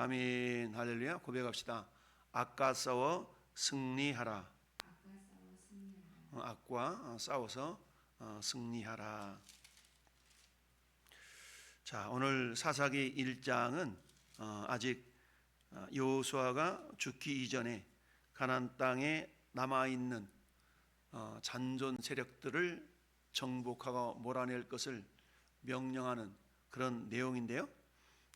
아멘. 할렐루야. 고백합시다. 악과 싸워 승리하라. 악과 싸워서 승리하라. 자, 오늘 사사기 1장은 아직 여호수아가 죽기 이전에 가나안 땅에 남아있는 잔존 세력들을 정복하고 몰아낼 것을 명령하는 그런 내용인데요.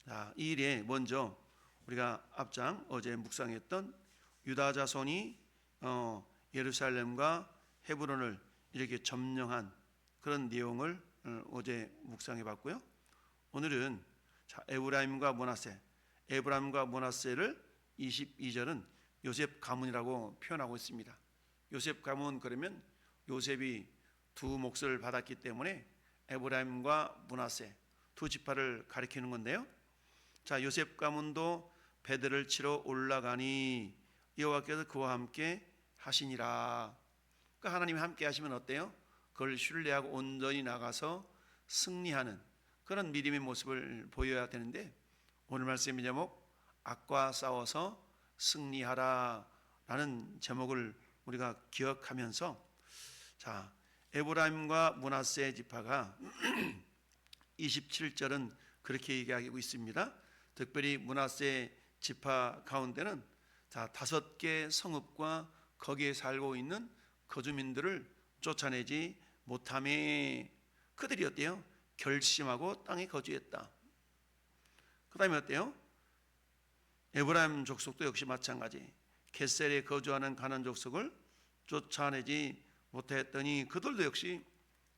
자, 이 일에 먼저 우리가 앞장 어제 묵상했던 유다 자손이 예루살렘과 헤브론을 이렇게 점령한 그런 내용을 어제 묵상해 봤고요. 오늘은 에브라임과 므낫세를 22절은 요셉 가문이라고 표현하고 있습니다. 요셉 가문, 그러면 요셉이 두 몫을 받았기 때문에 에브라임과 므낫세 두 지파를 가리키는 건데요. 자, 요셉 가문도 배들을 치러 올라가니 여호와께서 그와 함께 하시니라. 그러니까 하나님이 함께 하시면 어때요? 그걸 신뢰하고 온전히 나가서 승리하는 그런 믿음의 모습을 보여야 되는데, 오늘 말씀의 제목 악과 싸워서 승리하라 라는 제목을 우리가 기억하면서, 자, 에브라임과 므낫세 지파가 27절은 그렇게 얘기하고 있습니다. 특별히 므낫세 지파 가운데는 5개 성읍과 거기에 살고 있는 거주민들을 쫓아내지 못하매 그들이 어때요? 결심하고 땅에 거주했다. 그 다음에 어때요? 에브라임 족속도 역시 마찬가지. 겟셀에 거주하는 가나안 족속을 쫓아내지 못했더니 그들도 역시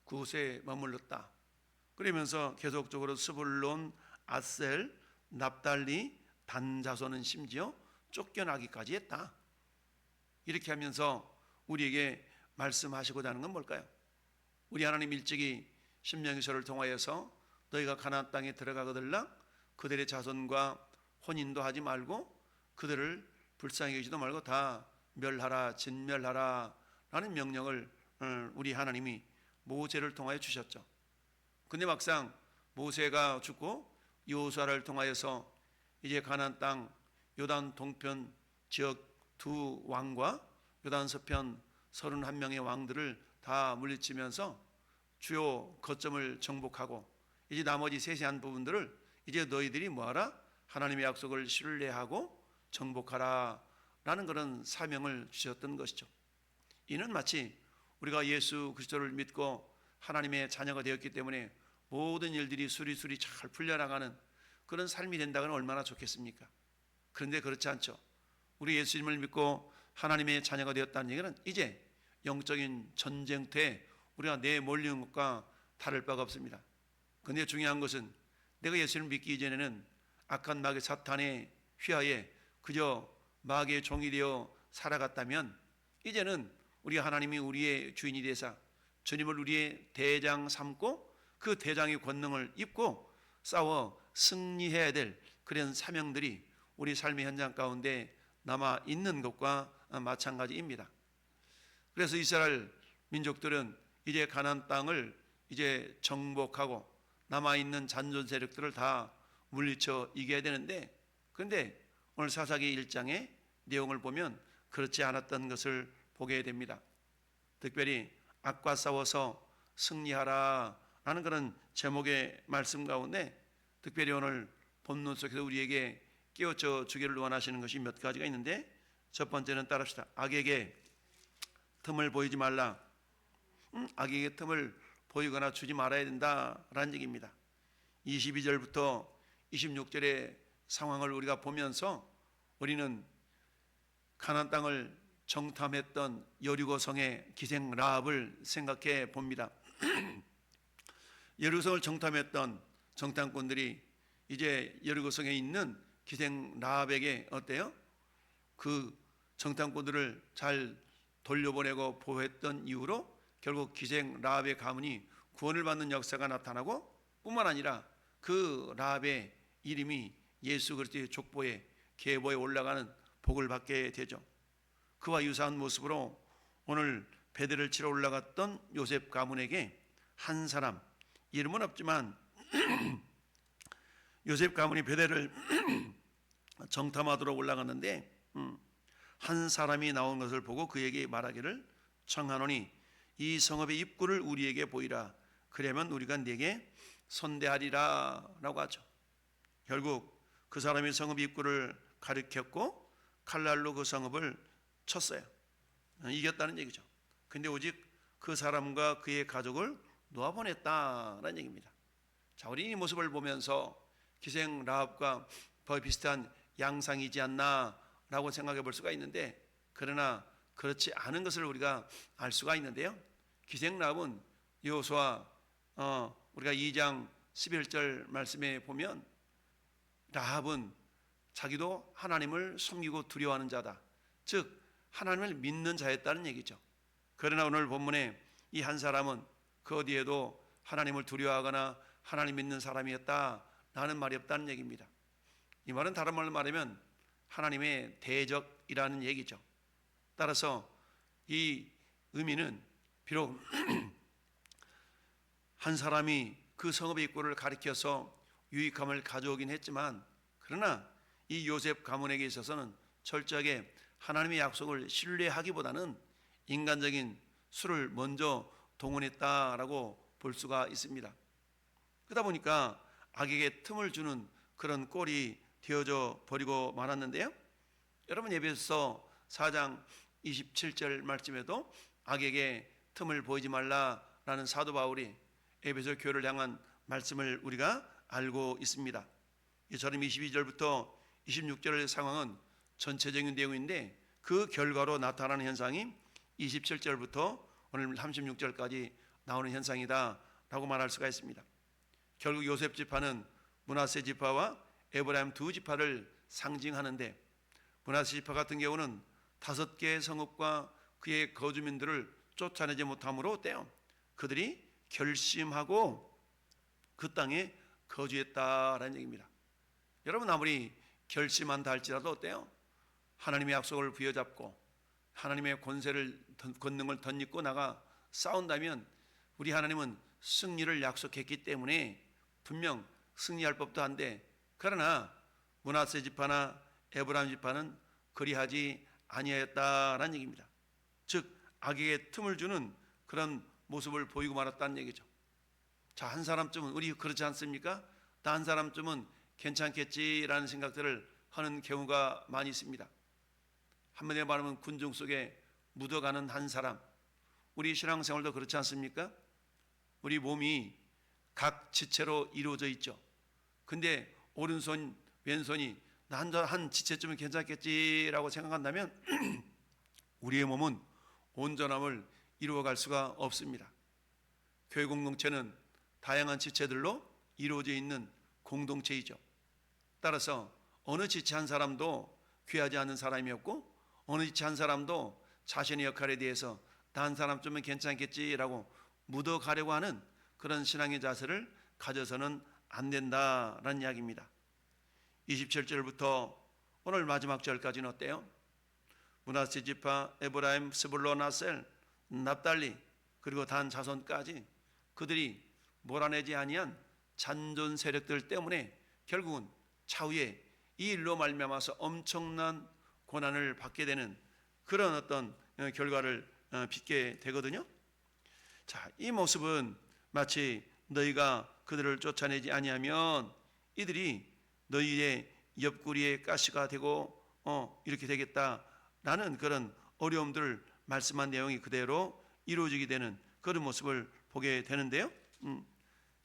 그곳에 머물렀다. 그러면서 계속적으로 스불론, 아셀, 납달리, 단 자손은 심지어 쫓겨나기까지 했다. 이렇게 하면서 우리에게 말씀하시고자 하는 건 뭘까요? 우리 하나님 일찍이 신명기서를 통하여서 너희가 가나안 땅에 들어가거들라 그들의 자손과 혼인도 하지 말고 그들을 불쌍히 여기지도 말고 다 멸하라, 진멸하라 라는 명령을 우리 하나님이 모세를 통하여 주셨죠. 근데 막상 모세가 죽고 여호수아를 통하여서 이제 가나안 땅 요단 동편 지역 두 왕과 요단 서편 31명의 왕들을 다 물리치면서 주요 거점을 정복하고 이제 나머지 세세한 부분들을 이제 너희들이 뭐하라? 하나님의 약속을 신뢰하고 정복하라 라는 그런 사명을 주셨던 것이죠. 이는 마치 우리가 예수 그리스도를 믿고 하나님의 자녀가 되었기 때문에 모든 일들이 수리수리 잘 풀려나가는 그런 삶이 된다면 얼마나 좋겠습니까? 그런데 그렇지 않죠. 우리 예수님을 믿고 하나님의 자녀가 되었다는 얘기는 이제 영적인 전쟁터에 우리가 내몰리는 것과 다를 바가 없습니다. 그런데 중요한 것은 내가 예수님을 믿기 이전에는 악한 마귀 사탄의 휘하에 그저 마귀의 종이 되어 살아갔다면, 이제는 우리 하나님이 우리의 주인이 되사 주님을 우리의 대장 삼고 그 대장의 권능을 입고 싸워 승리해야 될 그런 사명들이 우리 삶의 현장 가운데 남아 있는 것과 마찬가지입니다. 그래서 이스라엘 민족들은 이제 가나안 땅을 이제 정복하고 남아 있는 잔존 세력들을 다 물리쳐 이겨야 되는데, 그런데 오늘 사사기 1장의 내용을 보면 그렇지 않았던 것을 보게 됩니다. 특별히 악과 싸워서 승리하라 라는 그런 제목의 말씀 가운데 특별히 오늘 본문 속에서 우리에게 깨우쳐 주기를 원하시는 것이 몇 가지가 있는데, 첫 번째는 따릅시다. 악에게 틈을 보이지 말라. 악에게 틈을 보이거나 주지 말아야 된다라는 얘기입니다. 22절부터 26절의 상황을 우리가 보면서 우리는 가나안 땅을 정탐했던 여리고성의 기생 라합을 생각해 봅니다. 여리고성을 정탐했던 정탐꾼들이 이제 여리고성에 있는 기생 라합에게 어때요? 그 정탐꾼들을 잘 돌려보내고 보호했던 이후로 결국 기생 라합의 가문이 구원을 받는 역사가 나타나고, 뿐만 아니라 그 라합의 이름이 예수 그리스도의 족보에 계보에 올라가는 복을 받게 되죠. 그와 유사한 모습으로 오늘 배들을 치러 올라갔던 요셉 가문에게 한 사람, 이름은 없지만 요셉 가문이 배대를 정탐하도록 올라갔는데 한 사람이 나온 것을 보고 그에게 말하기를 청하노니 이 성읍의 입구를 우리에게 보이라. 그러면 우리가 네게 선대하리라 라고 하죠. 결국 그 사람이 성읍 입구를 가리켰고 칼날로 그 성읍을 쳤어요. 이겼다는 얘기죠. 근데 오직 그 사람과 그의 가족을 놓아보냈다라는 얘기입니다. 자, 우리 이 모습을 보면서 기생 라합과 거의 비슷한 양상이지 않나라고 생각해 볼 수가 있는데, 그러나 그렇지 않은 것을 우리가 알 수가 있는데요. 기생 라합은 여호수아 우리가 2장 11절 말씀에 보면 라합은 자기도 하나님을 섬기고 두려워하는 자다, 즉 하나님을 믿는 자였다는 얘기죠. 그러나 오늘 본문에 이 한 사람은 그 어디에도 하나님을 두려워하거나 하나님 믿는 사람이었다라는 말이 없다는 얘기입니다. 이 말은 다른 말로 말하면 하나님의 대적이라는 얘기죠. 따라서 이 의미는 비록 한 사람이 그 성읍의 입구를 가리켜서 유익함을 가져오긴 했지만, 그러나 이 요셉 가문에게 있어서는 철저하게 하나님의 약속을 신뢰하기보다는 인간적인 수를 먼저 동원했다라고 볼 수가 있습니다. 그러다 보니까 악에게 틈을 주는 그런 꼴이 되어져 버리고 말았는데요. 여러분, 에베소서 4장 27절 말씀에도 악에게 틈을 보이지 말라라는 사도 바울이 에베소 교회를 향한 말씀을 우리가 알고 있습니다. 이처럼 22절부터 26절의 상황은 전체적인 내용인데, 그 결과로 나타나는 현상이 27절부터 오늘 36절까지 나오는 현상이다 라고 말할 수가 있습니다. 결국 요셉 지파는 므낫세 지파와 에브라임 두 지파를 상징하는데, 므낫세 지파 같은 경우는 5개의 성읍과 그의 거주민들을 쫓아내지 못함으로 어때요? 그들이 결심하고 그 땅에 거주했다라는 얘기입니다. 여러분, 아무리 결심한다 할지라도 어때요? 하나님의 약속을 부여잡고 하나님의 권능을 덧입고 나가 싸운다면 우리 하나님은 승리를 약속했기 때문에 분명 승리할 법도 한데, 그러나 므낫세 지파나 에브라임 지파는 그리하지 아니하였다라는 얘기입니다. 즉 악에게 틈을 주는 그런 모습을 보이고 말았다는 얘기죠. 자, 한 사람쯤은 우리 그렇지 않습니까? 한 사람쯤은 괜찮겠지라는 생각들을 하는 경우가 많이 있습니다. 한마디로 말하면 군중 속에 묻어가는 한 사람. 우리 신앙생활도 그렇지 않습니까? 우리 몸이 각 지체로 이루어져 있죠. 근데 오른손 왼손이 한 지체쯤은 괜찮겠지라고 생각한다면 우리의 몸은 온전함을 이루어갈 수가 없습니다. 교회 공동체는 다양한 지체들로 이루어져 있는 공동체이죠. 따라서 어느 지체 한 사람도 귀하지 않은 사람이었고, 어느 지체 한 사람도 자신의 역할에 대해서 다른 사람쯤은 괜찮겠지라고 묻어가려고 하는 그런 신앙의 자세를 가져서는 안 된다라는 이야기입니다. 27절부터 오늘 마지막 절까지는 어때요? 므낫세 지파, 에브라임, 스불론, 아셀, 납달리, 그리고 단 자손까지 그들이 몰아내지 아니한 잔존 세력들 때문에 결국은 차후에 이 일로 말미암아서 엄청난 고난을 받게 되는 그런 어떤 결과를 빚게 되거든요. 자, 이 모습은 마치 너희가 그들을 쫓아내지 아니하면 이들이 너희의 옆구리에 가시가 되고 이렇게 되겠다라는 그런 어려움들을 말씀한 내용이 그대로 이루어지게 되는 그런 모습을 보게 되는데요.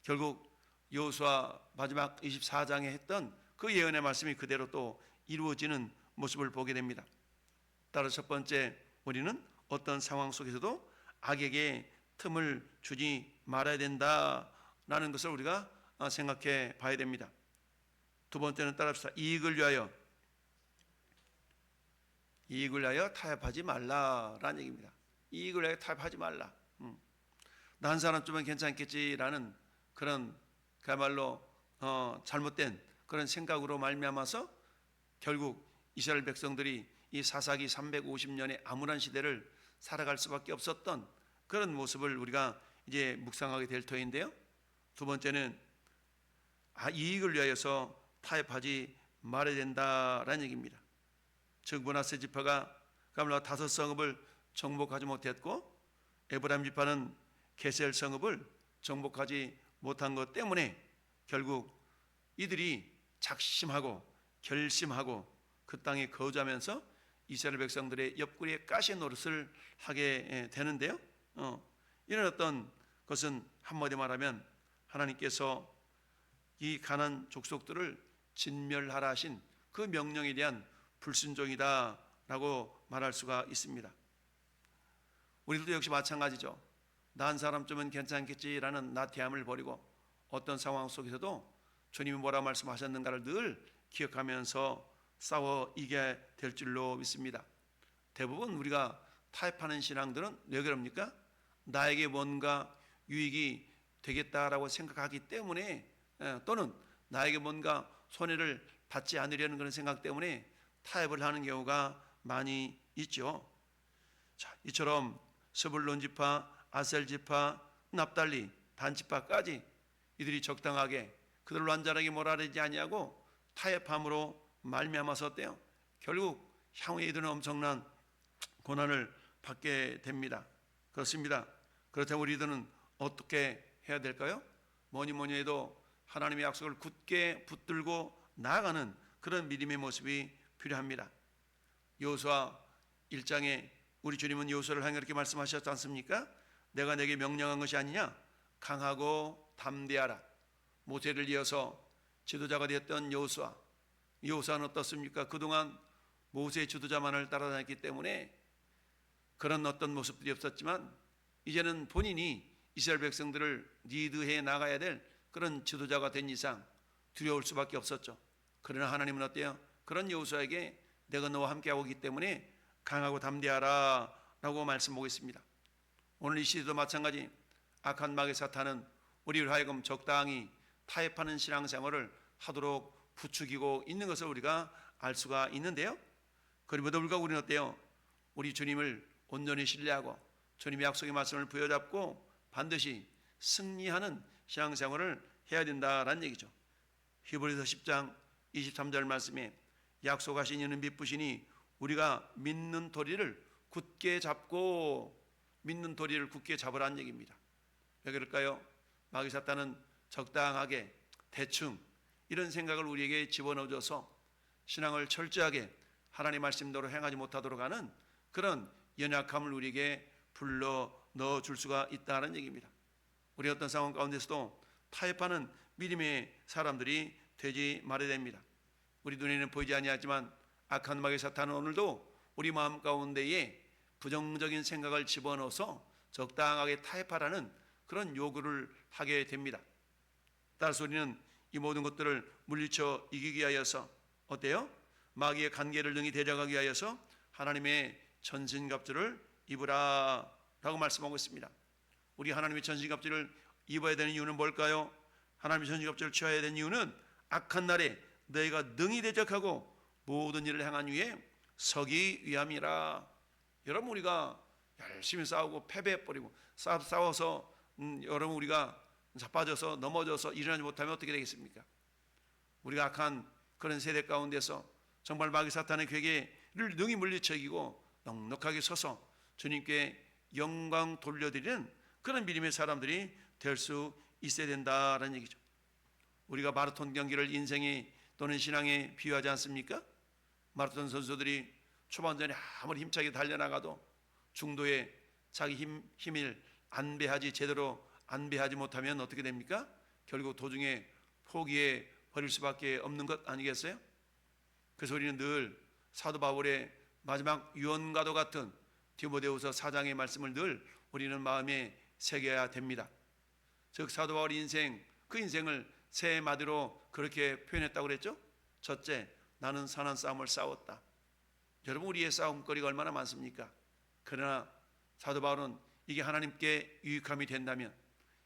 결국 여호수아 마지막 24장에 했던 그 예언의 말씀이 그대로 또 이루어지는 모습을 보게 됩니다. 따라서 첫 번째, 우리는 어떤 상황 속에서도 악에게 틈을 주지 말아야 된다라는 것을 우리가 생각해 봐야 됩니다. 두 번째는 따라합시다. 이익을 위하여 타협하지 말라라는 얘기입니다. 이익을 위하여 타협하지 말라. 나 한 사람쯤은 괜찮겠지라는 그런 그야말로 잘못된 그런 생각으로 말미암아서 결국 이스라엘 백성들이 이 사사기 350년의 암울한 시대를 살아갈 수밖에 없었던 그런 모습을 우리가 이제 묵상하게 될 터인데요. 두 번째는 이익을 위하여서 타협하지 말해야 된다라는 얘기입니다. 즉 므낫세 지파가 가물라 다섯 성읍을 정복하지 못했고 에브라임 지파는 게셀 성읍을 정복하지 못한 것 때문에 결국 이들이 작심하고 결심하고 그 땅에 거주하면서 이스라엘 백성들의 옆구리에 가시 노릇을 하게 되는데요. 이런 어떤 것은 한마디 말하면 하나님께서 이 가나안 족속들을 진멸하라 하신 그 명령에 대한 불순종이다라고 말할 수가 있습니다. 우리들도 역시 마찬가지죠. 나 한 사람쯤은 괜찮겠지라는 나태함을 버리고 어떤 상황 속에서도 주님이 뭐라 말씀하셨는가를 늘 기억하면서 싸워 이겨야 될 줄로 믿습니다. 대부분 우리가 타협하는 신앙들은 왜 그럽니까? 나에게 뭔가 유익이 되겠다라고 생각하기 때문에 또는 나에게 뭔가 손해를 받지 않으려는 그런 생각 때문에 타협을 하는 경우가 많이 있죠. 자, 이처럼 스불론 지파, 아셀 지파, 납달리, 단 지파까지 이들이 적당하게 그들을 완전하게 몰아내지 아니하고 타협함으로 말미암아서 어때요? 결국 향후에 이들은 엄청난 고난을 받게 됩니다. 그렇습니다. 그렇다면 우리들은 어떻게 해야 될까요? 뭐니 해도 하나님의 약속을 굳게 붙들고 나아가는 그런 믿음의 모습이 필요합니다. 여호수아 1장에 우리 주님은 여호수아를 향해 이렇게 말씀하셨지 않습니까? 내가 내게 명령한 것이 아니냐? 강하고 담대하라. 모세를 이어서 지도자가 되었던 여호수아는 어떻습니까? 그동안 모세의 지도자만을 따라다녔기 때문에 그런 어떤 모습들이 없었지만 이제는 본인이 이스라엘 백성들을 리드해 나가야 될 그런 지도자가 된 이상 두려울 수밖에 없었죠. 그러나 하나님은 어때요? 그런 여호수아에게 내가 너와 함께하고 있기 때문에 강하고 담대하라 라고 말씀하고 있습니다. 오늘 이 시대도 마찬가지 악한 마귀 사탄은 우리를 하여금 적당히 타협하는 신앙생활을 하도록 부추기고 있는 것을 우리가 알 수가 있는데요. 그럼에도 불구하고 우리는 어때요? 우리 주님을 온전히 신뢰하고 주님의 약속의 말씀을 부여잡고 반드시 승리하는 신앙생활을 해야 된다라는 얘기죠. 히브리서 10장 23절 말씀에 약속하신 이는 미쁘시니 우리가 믿는 도리를 굳게 잡고 믿는 도리를 굳게 잡으라는 얘기입니다. 왜 그럴까요? 마귀 사탄은 적당하게 대충 이런 생각을 우리에게 집어넣어줘서 신앙을 철저하게 하나님 말씀대로 행하지 못하도록 하는 그런 연약함을 우리에게 불러 넣어줄 수가 있다는 얘기입니다. 우리 어떤 상황 가운데서도 타협하는 믿음의 사람들이 되지 말아야 됩니다. 우리 눈에는 보이지 아니하지만 악한 마귀 사탄은 오늘도 우리 마음 가운데에 부정적인 생각을 집어넣어서 적당하게 타협하라는 그런 요구를 하게 됩니다. 따라서 우리는 이 모든 것들을 물리쳐 이기기 위하여서 어때요? 마귀의 간계를 능히 대적하기 위하여서 하나님의 전신갑주를 입으라 라고 말씀하고 있습니다. 우리 하나님의 전신갑주를 입어야 되는 이유는 뭘까요? 하나님의 전신갑주를 취해야 되는 이유는 악한 날에 너희가 능히 대적하고 모든 일을 행한 후에 서기 위함이라. 여러분 우리가 열심히 싸우고 패배해버리고 싸워서 여러분 우리가 자빠져서 넘어져서 일어나지 못하면 어떻게 되겠습니까? 우리가 악한 그런 세대 가운데서 정말 마귀 사탄의 괴계를 능히 물리쳐 이기고 넉넉하게 서서 주님께 영광 돌려드리는 그런 믿음의 사람들이 될 수 있어야 된다는 얘기죠. 우리가 마라톤 경기를 인생의 또는 신앙에 비유하지 않습니까? 마라톤 선수들이 초반전에 아무리 힘차게 달려나가도 중도에 자기 힘을 제대로 안배하지 못하면 어떻게 됩니까? 결국 도중에 포기해 버릴 수밖에 없는 것 아니겠어요? 그래서 우리는 늘 사도 바울의 마지막 유언과도 같은 디모데후서 4장의 말씀을 늘 우리는 마음에 새겨야 됩니다. 즉 사도 바울의 인생, 그 인생을 세 마디로 그렇게 표현했다고 그랬죠. 첫째, 나는 선한 싸움을 싸웠다. 여러분 우리의 싸움거리가 얼마나 많습니까? 그러나 사도 바울은 이게 하나님께 유익함이 된다면,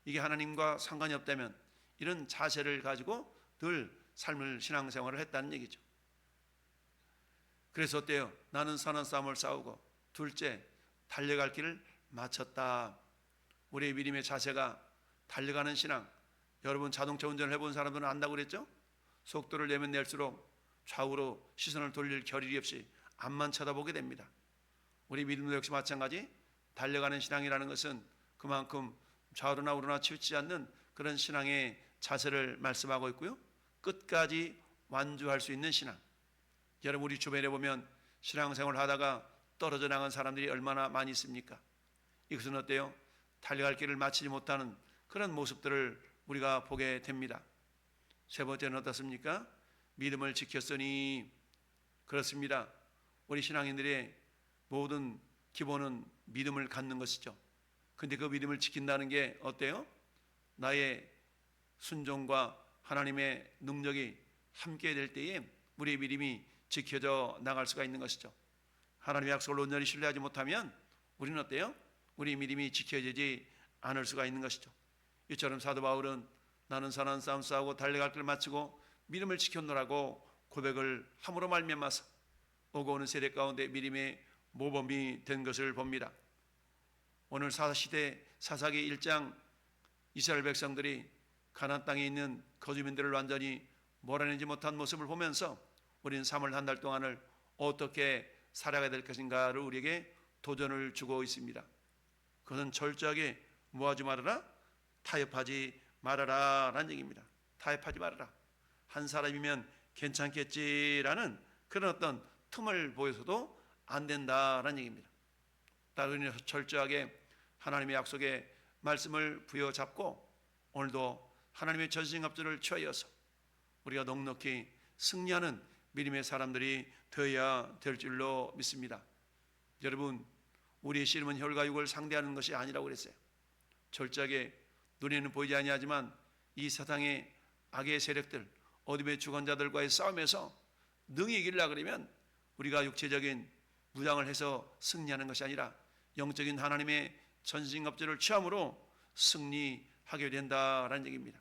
이게 하나님과 상관이 없다면 이런 자세를 가지고 늘 삶을 신앙생활을 했다는 얘기죠. 그래서 어때요? 나는 선한 싸움을 싸우고 둘째, 달려갈 길을 마쳤다. 우리의 믿음의 자세가 달려가는 신앙. 여러분 자동차 운전을 해본 사람들은 안다고 그랬죠? 속도를 내면 낼수록 좌우로 시선을 돌릴 겨를이 없이 앞만 쳐다보게 됩니다. 우리 믿음도 역시 마찬가지. 달려가는 신앙이라는 것은 그만큼 좌우로나 우로나 치우치지 않는 그런 신앙의 자세를 말씀하고 있고요. 끝까지 완주할 수 있는 신앙. 여러분, 우리 주변에 보면 신앙생활을 하다가 떨어져 나간 사람들이 얼마나 많이 있습니까? 이것은 어때요? 달려갈 길을 마치지 못하는 그런 모습들을 우리가 보게 됩니다. 세 번째는 어떻습니까? 믿음을 지켰으니. 그렇습니다. 우리 신앙인들의 모든 기본은 믿음을 갖는 것이죠. 근데 그 믿음을 지킨다는 게 어때요? 나의 순종과 하나님의 능력이 함께 될 때에 우리의 믿음이 지켜져 나갈 수가 있는 것이죠. 하나님의 약속을 온전히 신뢰하지 못하면 우리는 어때요? 우리 믿음이 지켜지지 않을 수가 있는 것이죠. 이처럼 사도 바울은 나는 선한 싸움 싸우고 달려갈 길을 마치고 믿음을 지켰노라고 고백을 함으로 말미암아서 오고 오는 세대 가운데 믿음의 모범이 된 것을 봅니다. 오늘 사시대 사사기 1장 이스라엘 백성들이 가나안 땅에 있는 거주민들을 완전히 몰아내지 못한 모습을 보면서 우리는 3월 한 달 동안을 어떻게 살아가야 될 것인가를 우리에게 도전을 주고 있습니다. 그것은 철저하게 뭐하지 말아라? 타협하지 말아라 라는 얘기입니다. 타협하지 말아라. 한 사람이면 괜찮겠지라는 그런 어떤 틈을 보여서도 안 된다라는 얘기입니다. 따르니 철저하게 하나님의 약속의 말씀을 부여잡고 오늘도 하나님의 전신갑주를 취하여서 우리가 넉넉히 승리하는 믿음의 사람들이 되어야 될 줄로 믿습니다. 여러분, 우리의 씨름은 혈과 육을 상대하는 것이 아니라고 그랬어요. 철저하게 눈에는 보이지 아니하지만 이 사상의 악의 세력들, 어둠의 주관자들과의 싸움에서 능히 이기려고 그러면 우리가 육체적인 무장을 해서 승리하는 것이 아니라 영적인 하나님의 전신갑주를 취함으로 승리하게 된다라는 얘기입니다.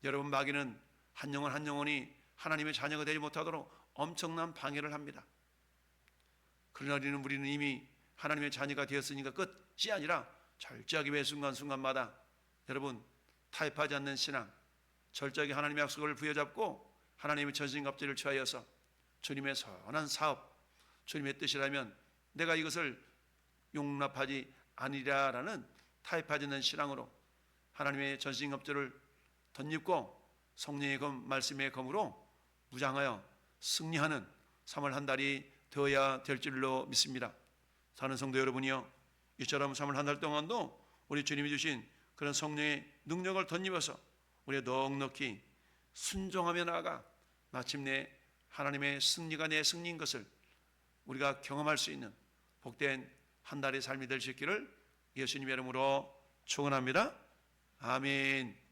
여러분, 마귀는 한 영혼 한 영혼이 하나님의 자녀가 되지 못하도록 엄청난 방해를 합니다. 그러나 우리는 이미 하나님의 자녀가 되었으니까 끝이 아니라 철저하게 매 순간순간마다 여러분 타협하지 않는 신앙, 철저하게 하나님의 약속을 부여잡고 하나님의 전신갑주를 취하여서 주님의 선한 사업, 주님의 뜻이라면 내가 이것을 용납하지 아니라라는 타협하지 않는 신앙으로 하나님의 전신갑주를 덧입고 성령의 검, 말씀의 검으로 무장하여 승리하는 3월 한 달이 되어야 될 줄로 믿습니다. 사는 성도 여러분이요, 이처럼 3월 한 달 동안도 우리 주님이 주신 그런 성령의 능력을 덧입어서 우리가 넉넉히 순종하며 나아가 마침내 하나님의 승리가 내 승리인 것을 우리가 경험할 수 있는 복된 한 달의 삶이 될 수 있기를 예수님의 이름으로 축원합니다. 아멘.